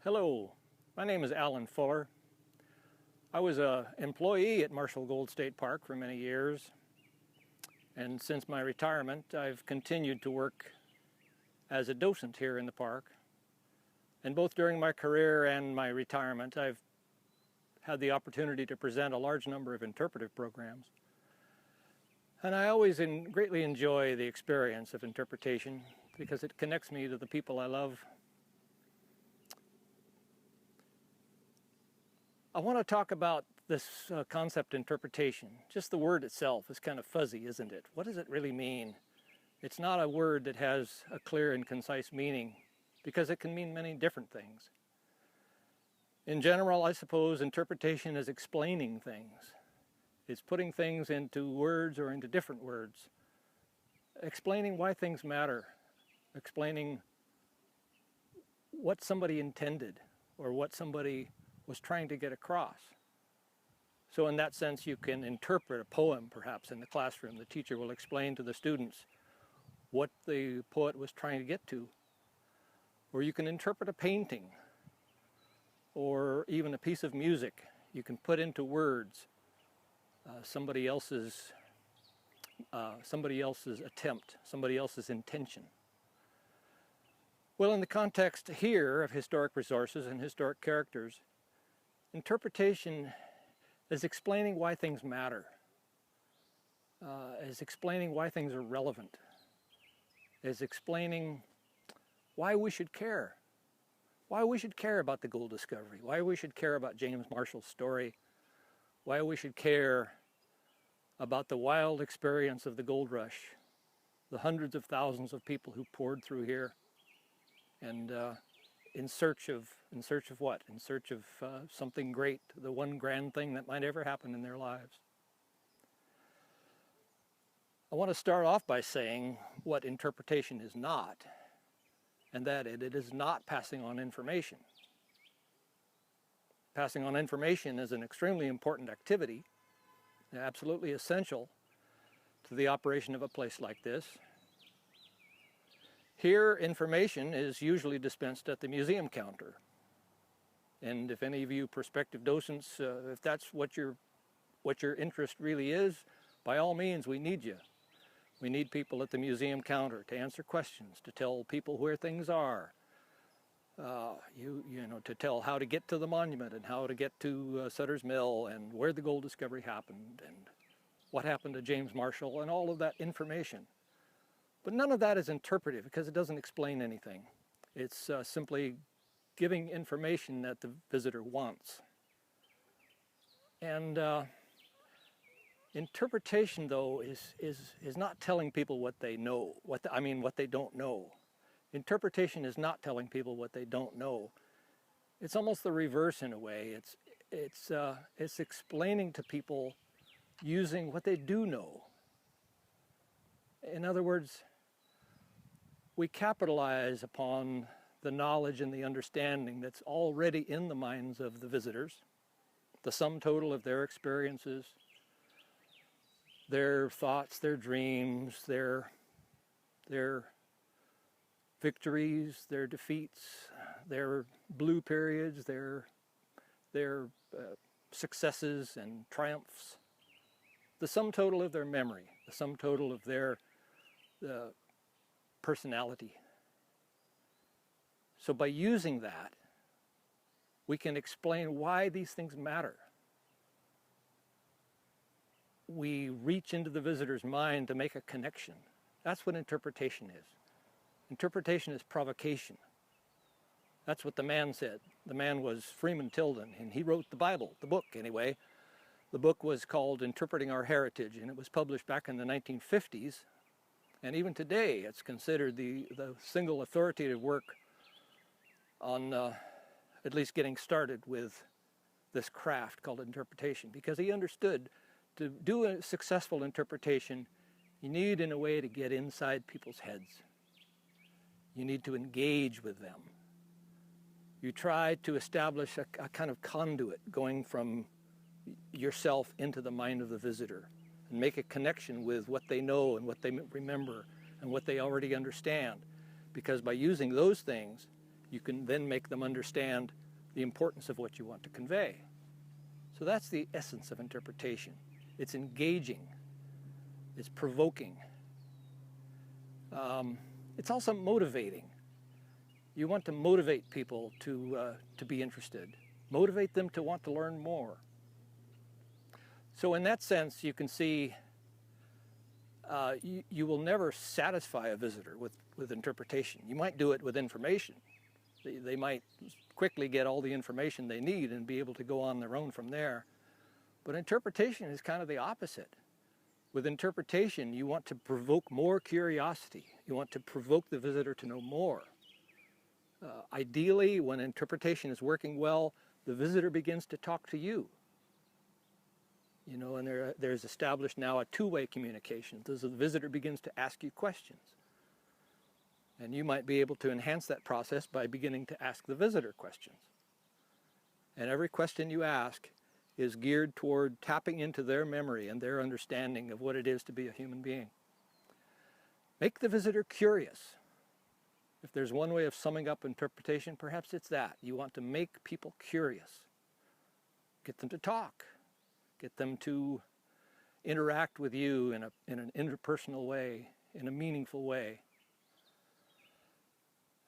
Hello, my name is Alan Fuller. I was an employee at Marshall Gold State Park for many years, and since my retirement I've continued to work as a docent here in the park. And both during my career and my retirement I've had the opportunity to present a large number of interpretive programs. And I always greatly enjoy the experience of interpretation because it connects me to the people I love. I want to talk about this concept interpretation. Just the word itself is kind of fuzzy, isn't it? What does it really mean? It's not a word that has a clear and concise meaning because it can mean many different things. In general, I suppose interpretation is explaining things. It's putting things into words or into different words. Explaining why things matter. Explaining what somebody intended or what somebody was trying to get across. So in that sense you can interpret a poem perhaps in the classroom. The teacher will explain to the students what the poet was trying to get to. Or you can interpret a painting or even a piece of music. You can put into words somebody else's attempt, somebody else's intention. Well, in the context here of historic resources and historic characters, interpretation is explaining why things matter, is explaining why things are relevant, is explaining why we should care about the gold discovery, why we should care about James Marshall's story, why we should care about the wild experience of the gold rush, the hundreds of thousands of people who poured through here, and in search of what? In search of something great, the one grand thing that might ever happen in their lives. I want to start off by saying what interpretation is not, and that it is not passing on information. Passing on information is an extremely important activity, absolutely essential to the operation of a place like this. Here, information is usually dispensed at the museum counter. And if any of you prospective docents, if that's what your interest really is, by all means, we need you. We need people at the museum counter to answer questions, to tell people where things are, to tell how to get to the monument and how to get to Sutter's Mill and where the gold discovery happened and what happened to James Marshall and all of that information. But none of that is interpretive because it doesn't explain anything. It's simply giving information that the visitor wants. And interpretation, though, is not telling people what they know, what they don't know. Interpretation is not telling people what they don't know. It's almost the reverse in a way. It's explaining to people using what they do know. In other words, we capitalize upon the knowledge and the understanding that's already in the minds of the visitors, the sum total of their experiences, their thoughts, their dreams, their victories, their defeats, their blue periods, their successes and triumphs, the sum total of their memory, the sum total of their personality. So by using that, we can explain why these things matter. We reach into the visitor's mind to make a connection. That's what interpretation is. Interpretation is provocation. That's what the man said. The man was Freeman Tilden, and he wrote the Bible, the book anyway. The book was called Interpreting Our Heritage, and it was published back in the 1950s. And even today, it's considered the single authoritative work on at least getting started with this craft called interpretation, because he understood to do a successful interpretation, you need, in a way, to get inside people's heads. You need to engage with them. You try to establish a kind of conduit going from yourself into the mind of the visitor, and make a connection with what they know and what they remember and what they already understand. Because by using those things, you can then make them understand the importance of what you want to convey. So that's the essence of interpretation. It's engaging, it's provoking. It's also motivating. You want to motivate people to be interested, motivate them to want to learn more. So in that sense, you can see you will never satisfy a visitor with interpretation. You might do it with information. They might quickly get all the information they need and be able to go on their own from there. But interpretation is kind of the opposite. With interpretation, you want to provoke more curiosity. You want to provoke the visitor to know more. Ideally, when interpretation is working well, the visitor begins to talk to you. You know, and there's established now a two-way communication. The visitor begins to ask you questions. And you might be able to enhance that process by beginning to ask the visitor questions. And every question you ask is geared toward tapping into their memory and their understanding of what it is to be a human being. Make the visitor curious. If there's one way of summing up interpretation, perhaps it's that. You want to make people curious. Get them to talk. Get them to interact with you in an interpersonal way, in a meaningful way.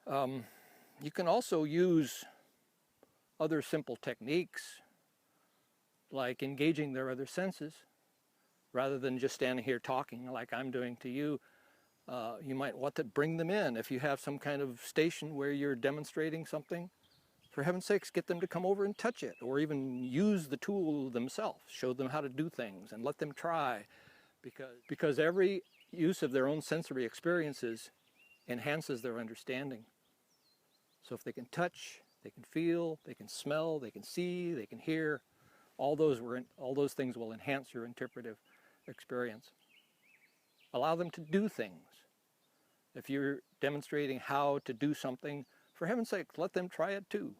You can also use other simple techniques, like engaging their other senses. Rather than just standing here talking like I'm doing to you, you might want to bring them in. If you have some kind of station where you're demonstrating something, for heaven's sakes, get them to come over and touch it, or even use the tool themselves. Show them how to do things and let them try, because every use of their own sensory experiences enhances their understanding. So if they can touch, they can feel, they can smell, they can see, they can hear, all those things will enhance your interpretive experience. Allow them to do things. If you're demonstrating how to do something, for heaven's sake, let them try it too.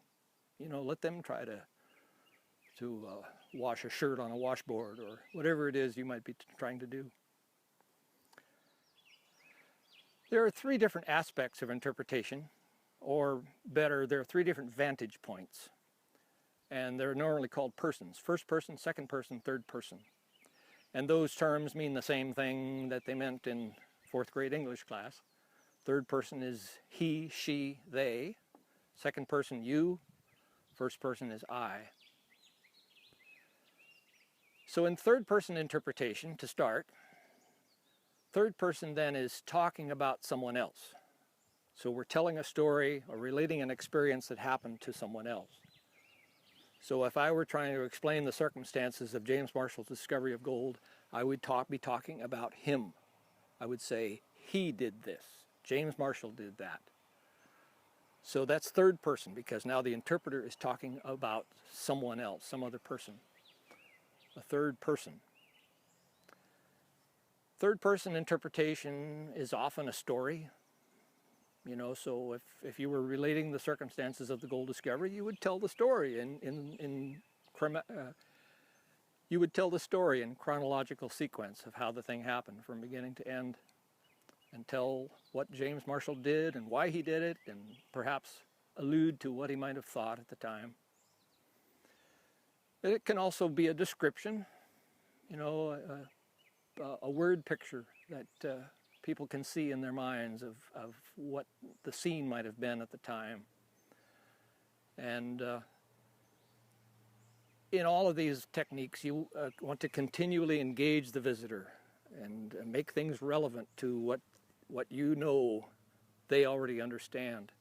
You know, let them try to wash a shirt on a washboard, or whatever it is you might be trying to do. There are three different aspects of interpretation, or better, there are three different vantage points. And they're normally called persons: first person, second person, third person. And those terms mean the same thing that they meant in fourth grade English class. Third person is he, she, they. Second person, you. First person is I. So in third person interpretation, to start, third person then is talking about someone else. So we're telling a story or relating an experience that happened to someone else. So if I were trying to explain the circumstances of James Marshall's discovery of gold, I would be talking about him. I would say, he did this. James Marshall did that. So that's third person, because now the interpreter is talking about someone else, some other person. A third person. Third person interpretation is often a story. You know, so if you were relating the circumstances of the gold discovery, you would tell the story you would tell the story in chronological sequence of how the thing happened from beginning to end, and tell what James Marshall did and why he did it, and perhaps allude to what he might have thought at the time. It can also be a description, you know, a word picture that people can see in their minds of what the scene might have been at the time. And in all of these techniques, you want to continually engage the visitor and make things relevant to what you know they already understand.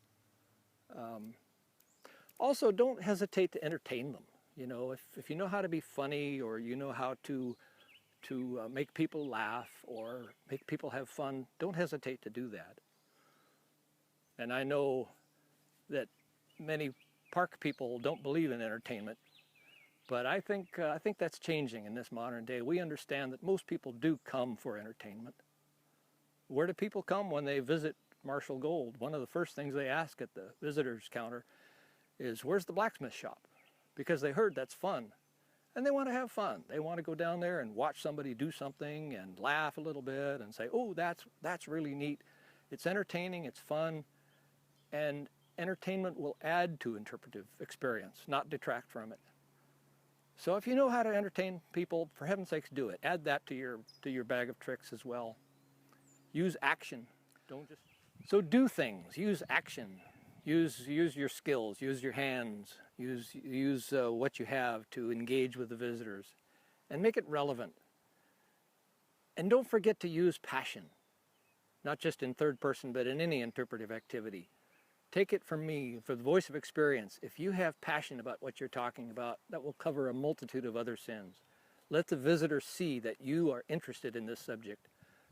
Also, don't hesitate to entertain them. You know, if you know how to be funny, or you know how to make people laugh or make people have fun, don't hesitate to do that. And I know that many park people don't believe in entertainment, but I think that's changing in this modern day. We understand that most people do come for entertainment. Where do people come when they visit Marshall Gold? One of the first things they ask at the visitors counter is, where's the blacksmith shop? Because they heard that's fun. And they want to have fun. They want to go down there and watch somebody do something and laugh a little bit and say, oh, that's really neat. It's entertaining, it's fun. And entertainment will add to interpretive experience, not detract from it. So if you know how to entertain people, for heaven's sakes, do it. Add that to your bag of tricks as well. Use action. Don't just... So do things. Use action. Use your skills. Use your hands. Use what you have to engage with the visitors, and make it relevant. And don't forget to use passion, not just in third person, but in any interpretive activity. Take it from me, for the voice of experience. If you have passion about what you're talking about, that will cover a multitude of other sins. Let the visitor see that you are interested in this subject.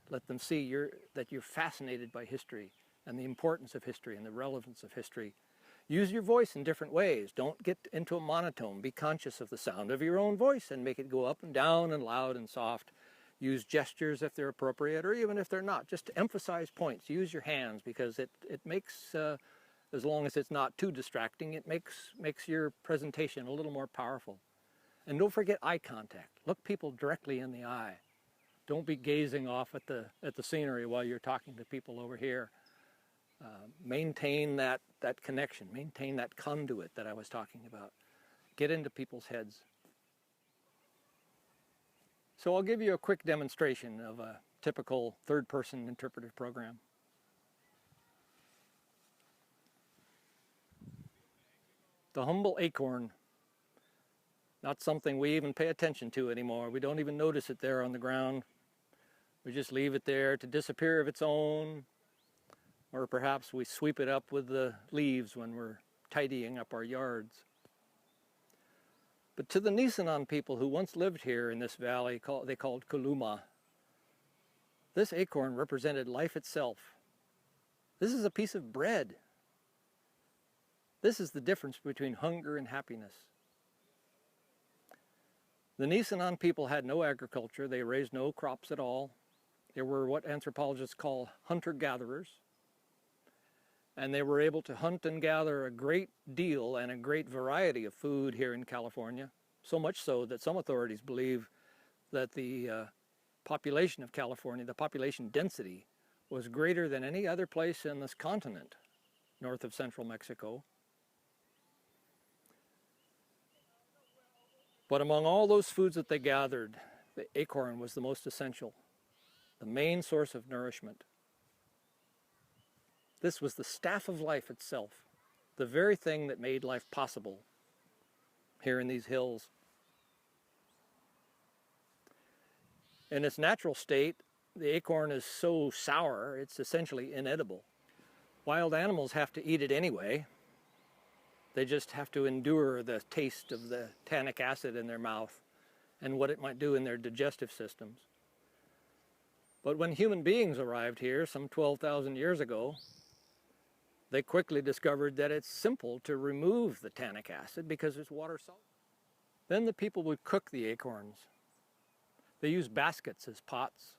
Let them see that you're fascinated by history and the importance of history and the relevance of history. Use your voice in different ways. Don't get into a monotone. Be conscious of the sound of your own voice and make it go up and down and loud and soft. Use gestures if they're appropriate, or even if they're not. Just to emphasize points. Use your hands, because it makes, as long as it's not too distracting, it makes your presentation a little more powerful. And don't forget eye contact. Look people directly in the eye. Don't be gazing off at the scenery while you're talking to people over here. Maintain that connection. Maintain that conduit that I was talking about. Get into people's heads. So I'll give you a quick demonstration of a typical third-person interpretive program. The humble acorn, not something we even pay attention to anymore. We don't even notice it there on the ground. We just leave it there to disappear of its own, or perhaps we sweep it up with the leaves when we're tidying up our yards. But to the Nisenan people who once lived here in this valley, they called Kuluma, this acorn represented life itself. This is a piece of bread. This is the difference between hunger and happiness. The Nisenan people had no agriculture. They raised no crops at all. They were what anthropologists call hunter-gatherers. And they were able to hunt and gather a great deal and a great variety of food here in California. So much so that some authorities believe that the population of California, the population density, was greater than any other place in this continent, north of central Mexico. But among all those foods that they gathered, the acorn was the most essential, the main source of nourishment. This was the staff of life itself, the very thing that made life possible here in these hills. In its natural state, the acorn is so sour, it's essentially inedible. Wild animals have to eat it anyway. They just have to endure the taste of the tannic acid in their mouth and what it might do in their digestive systems. But when human beings arrived here some 12,000 years ago, they quickly discovered that it's simple to remove the tannic acid because it's water soluble. Then the people would cook the acorns. They used baskets as pots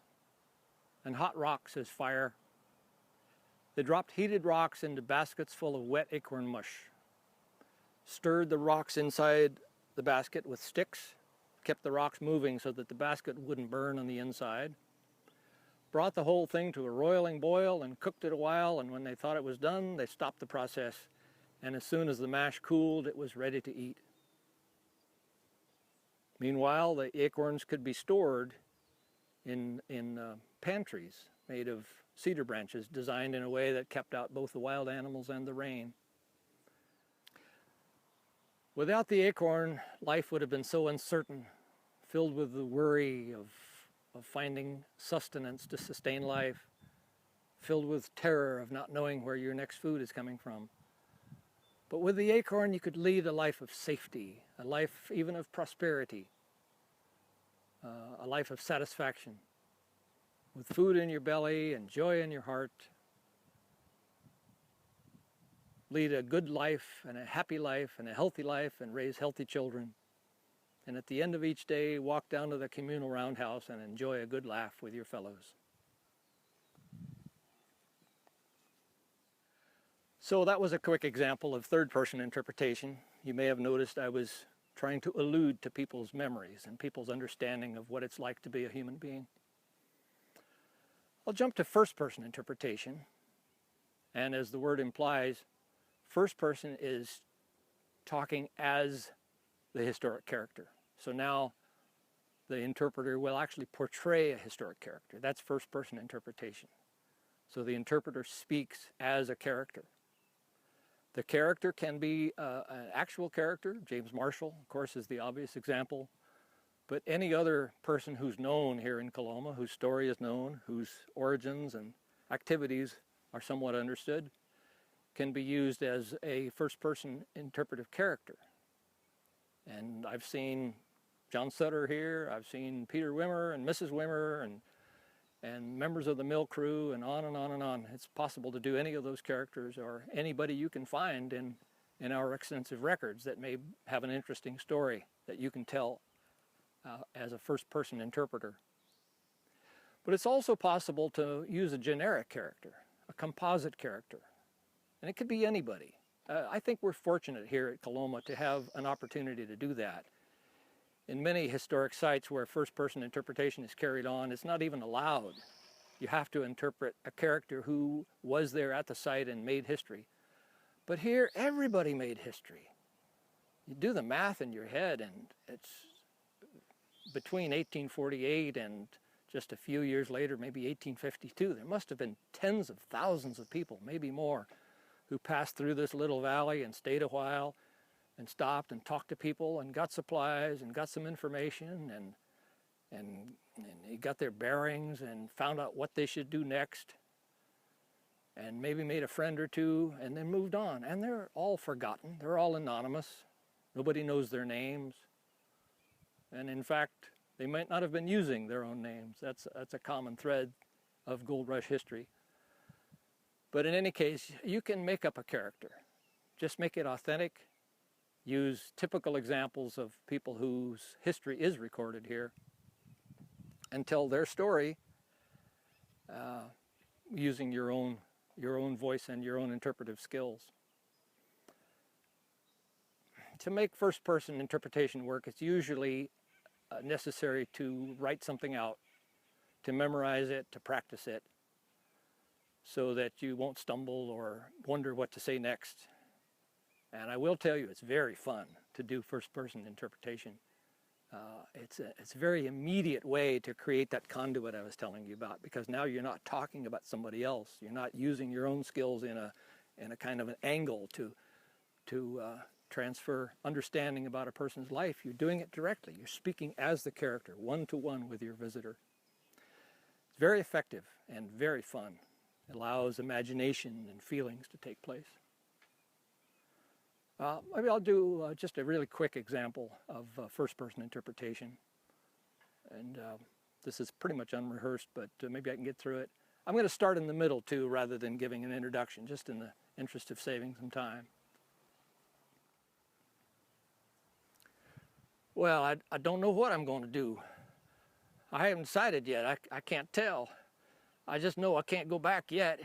and hot rocks as fire. They dropped heated rocks into baskets full of wet acorn mush, stirred the rocks inside the basket with sticks, kept the rocks moving so that the basket wouldn't burn on the inside, brought the whole thing to a roiling boil and cooked it a while, and when they thought it was done, they stopped the process, and as soon as the mash cooled, it was ready to eat. Meanwhile, the acorns could be stored in pantries made of cedar branches, designed in a way that kept out both the wild animals and the rain. Without the acorn, life would have been so uncertain, filled with the worry of finding sustenance to sustain life, filled with terror of not knowing where your next food is coming from. But with the acorn, you could lead a life of safety, a life even of prosperity, a life of satisfaction, with food in your belly and joy in your heart. Lead a good life and a happy life and a healthy life and raise healthy children. And at the end of each day, walk down to the communal roundhouse and enjoy a good laugh with your fellows. So that was a quick example of third-person interpretation. You may have noticed I was trying to allude to people's memories and people's understanding of what it's like to be a human being. I'll jump to first-person interpretation. And as the word implies, first person is talking as the historic character. So now the interpreter will actually portray a historic character. That's first person interpretation. So the interpreter speaks as a character. The character can be an actual character. James Marshall, of course, is the obvious example. But any other person who's known here in Coloma, whose story is known, whose origins and activities are somewhat understood, can be used as a first-person interpretive character. And I've seen John Sutter here, I've seen Peter Wimmer and Mrs. Wimmer and members of the mill crew, and on and on and on. It's possible to do any of those characters or anybody you can find in our extensive records that may have an interesting story that you can tell as a first-person interpreter. But it's also possible to use a generic character, a composite character, and it could be anybody. I think we're fortunate here at Coloma to have an opportunity to do that. In many historic sites where first-person interpretation is carried on, it's not even allowed. You have to interpret a character who was there at the site and made history. But here, everybody made history. You do the math in your head, and it's between 1848 and just a few years later, maybe 1852, there must have been tens of thousands of people, maybe more, who passed through this little valley and stayed a while and stopped and talked to people and got supplies and got some information and they got their bearings and found out what they should do next and maybe made a friend or two and then moved on. And they're all forgotten. They're all anonymous. Nobody knows their names. And in fact, they might not have been using their own names. That's a common thread of Gold Rush history. But in any case, you can make up a character. Just make it authentic. Use typical examples of people whose history is recorded here and tell their story using your own voice and your own interpretive skills. To make first-person interpretation work, it's usually necessary to write something out, to memorize it, to practice it, so that you won't stumble or wonder what to say next. And I will tell you, it's very fun to do first-person interpretation. It's a very immediate way to create that conduit I was telling you about, because now you're not talking about somebody else. You're not using your own skills in a kind of an angle to transfer understanding about a person's life. You're doing it directly. You're speaking as the character, one-to-one with your visitor. It's very effective and very fun. It allows imagination and feelings to take place. Maybe I'll do just a really quick example of first-person interpretation. And this is pretty much unrehearsed, but maybe I can get through it. I'm going to start in the middle, too, rather than giving an introduction, just in the interest of saving some time. Well, I don't know what I'm going to do. I haven't decided yet. I can't tell. I just know I can't go back yet.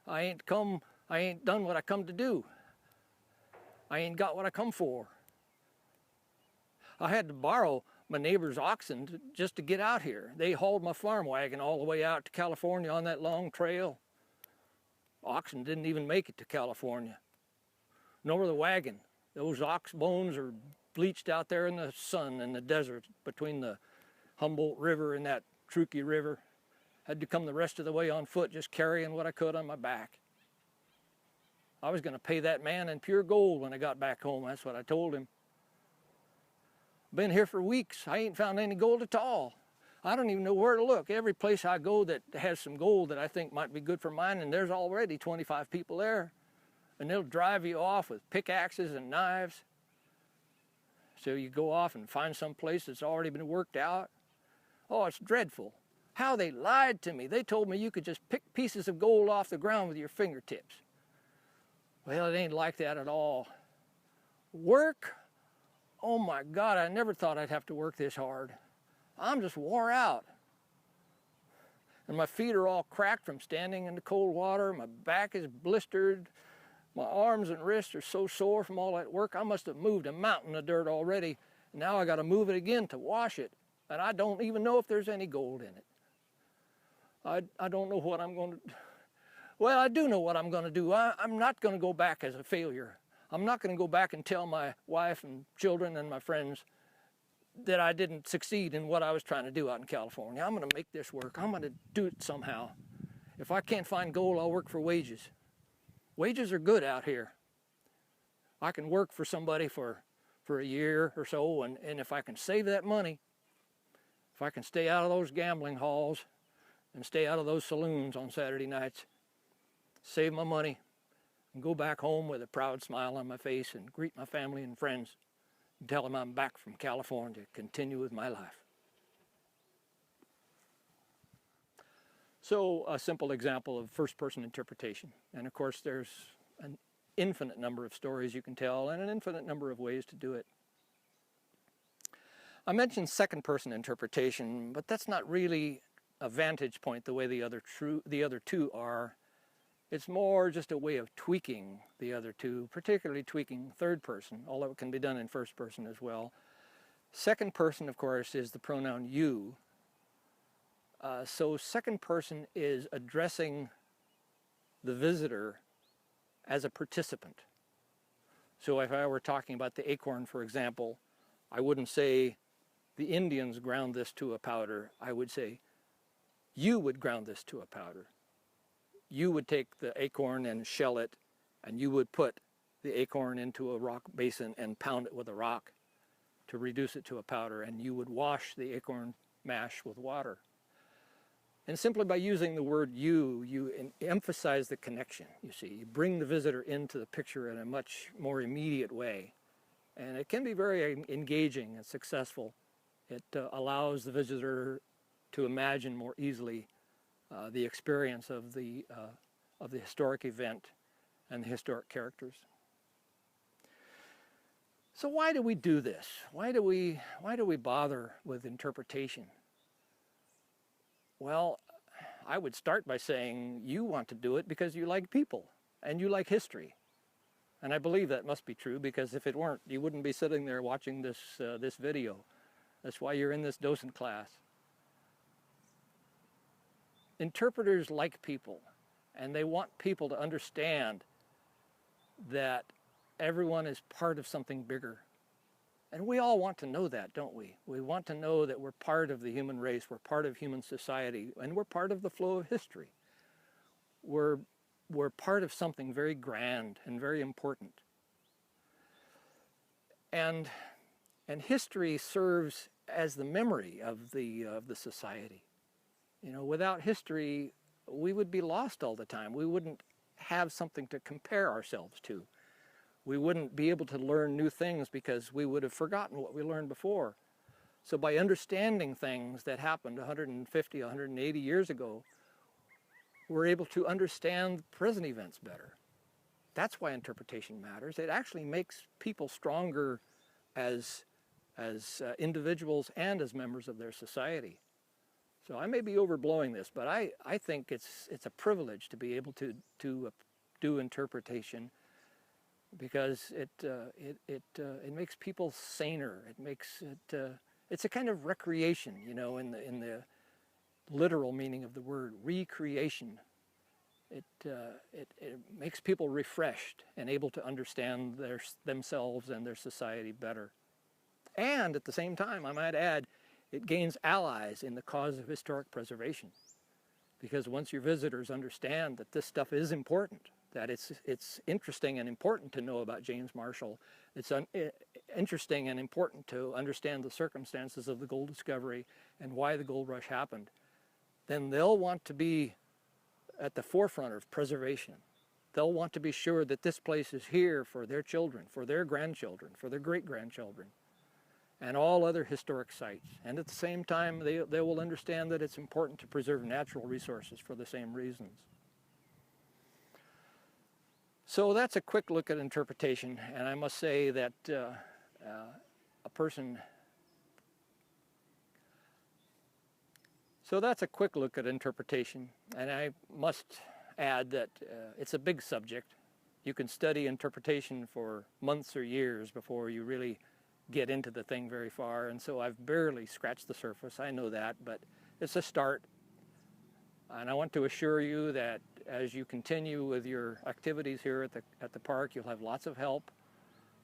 I ain't done what I come to do. I ain't got what I come for. I had to borrow my neighbor's oxen just to get out here. They hauled my farm wagon all the way out to California on that long trail. Oxen didn't even make it to California, nor the wagon. Those ox bones are bleached out there in the sun in the desert between the Humboldt River and that Truckee River. Had to come the rest of the way on foot, just carrying what I could on my back. I was going to pay that man in pure gold when I got back home. That's what I told him. Been here for weeks. I ain't found any gold at all. I don't even know where to look. Every place I go that has some gold that I think might be good for mining, there's already 25 people there. And they'll drive you off with pickaxes and knives. So you go off and find some place that's already been worked out. Oh, it's dreadful. How they lied to me. They told me you could just pick pieces of gold off the ground with your fingertips. Well, it ain't like that at all. Work? Oh my God, I never thought I'd have to work this hard. I'm just wore out. And my feet are all cracked from standing in the cold water. My back is blistered. My arms and wrists are so sore from all that work. I must have moved a mountain of dirt already. Now I got to move it again to wash it. And I don't even know if there's any gold in it. I don't know what I'm going to do. Well, I do know what I'm going to do. I'm not going to go back as a failure. I'm not going to go back and tell my wife and children and my friends that I didn't succeed in what I was trying to do out in California. I'm going to make this work. I'm going to do it somehow. If I can't find gold, I'll work for wages. Wages are good out here. I can work for somebody for a year or so, and if I can save that money, if I can stay out of those gambling halls and stay out of those saloons on Saturday nights, save my money, and go back home with a proud smile on my face and greet my family and friends and tell them I'm back from California to continue with my life. So a simple example of first-person interpretation. And of course there's an infinite number of stories you can tell and an infinite number of ways to do it. I mentioned second-person interpretation, but that's not really a vantage point the way the other two are. It's more just a way of tweaking the other two, particularly tweaking third person, although it can be done in first person as well. Second person, of course, is the pronoun you. So second person is addressing the visitor as a participant. So if I were talking about the acorn, for example, I wouldn't say the Indians ground this to a powder. I would say you would ground this to a powder. You would take the acorn and shell it, and you would put the acorn into a rock basin and pound it with a rock to reduce it to a powder, and you would wash the acorn mash with water. And simply by using the word you emphasize the connection, you see. You bring the visitor into the picture in a much more immediate way. And it can be very engaging and successful. It allows the visitor to imagine more easily the experience of the historic event and the historic characters. So why do we do this? Why do we bother with interpretation? Well, I would start by saying you want to do it because you like people and you like history. And I believe that must be true, because if it weren't, you wouldn't be sitting there watching this video. That's why you're in this docent class. Interpreters like people, and they want people to understand that everyone is part of something bigger. And we all want to know that, don't we? We want to know that we're part of the human race, we're part of human society, and we're part of the flow of history. We're part of something very grand and very important. And history serves as the memory of the society. You know, without history, we would be lost all the time. We wouldn't have something to compare ourselves to. We wouldn't be able to learn new things because we would have forgotten what we learned before. So by understanding things that happened 150, 180 years ago, we're able to understand present events better. That's why interpretation matters. It actually makes people stronger as individuals and as members of their society. So I may be overblowing this, but I think it's a privilege to be able to do interpretation, because it makes people saner. It makes it it's a kind of recreation, you know, in the literal meaning of the word, recreation. It makes people refreshed and able to understand themselves and their society better. And at the same time, I might add, it gains allies in the cause of historic preservation. Because once your visitors understand that this stuff is important, that it's interesting and important to know about James Marshall, it's interesting and important to understand the circumstances of the gold discovery and why the gold rush happened, then they'll want to be at the forefront of preservation. They'll want to be sure that this place is here for their children, for their grandchildren, for their great-grandchildren, and all other historic sites. And at the same time, they will understand that it's important to preserve natural resources for the same reasons. So that's a quick look at interpretation, and I must say that So that's a quick look at interpretation, and I must add that it's a big subject. You can study interpretation for months or years before you really get into the thing very far, and so I've barely scratched the surface. I know that, but it's a start. And I want to assure you that as you continue with your activities here at the park, you'll have lots of help.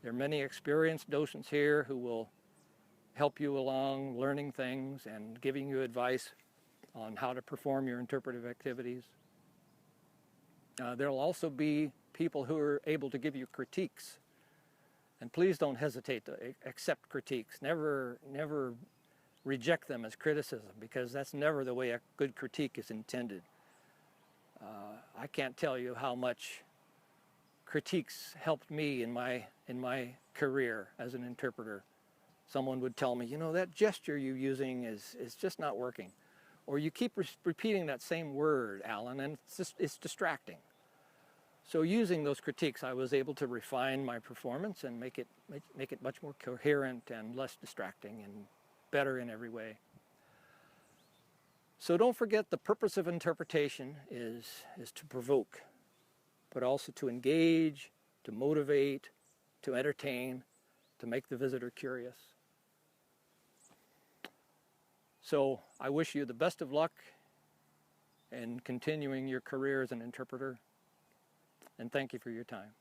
There are many experienced docents here who will help you along learning things and giving you advice on how to perform your interpretive activities. There will also be people who are able to give you critiques. And please don't hesitate to accept critiques. Never reject them as criticism, because that's never the way a good critique is intended. I can't tell you how much critiques helped me in my career as an interpreter. Someone would tell me, you know, that gesture you're using is just not working. Or you keep repeating that same word, Alan, and it's distracting. So using those critiques, I was able to refine my performance and make it much more coherent and less distracting and better in every way. So don't forget, the purpose of interpretation is to provoke, but also to engage, to motivate, to entertain, to make the visitor curious. So I wish you the best of luck in continuing your career as an interpreter, and thank you for your time.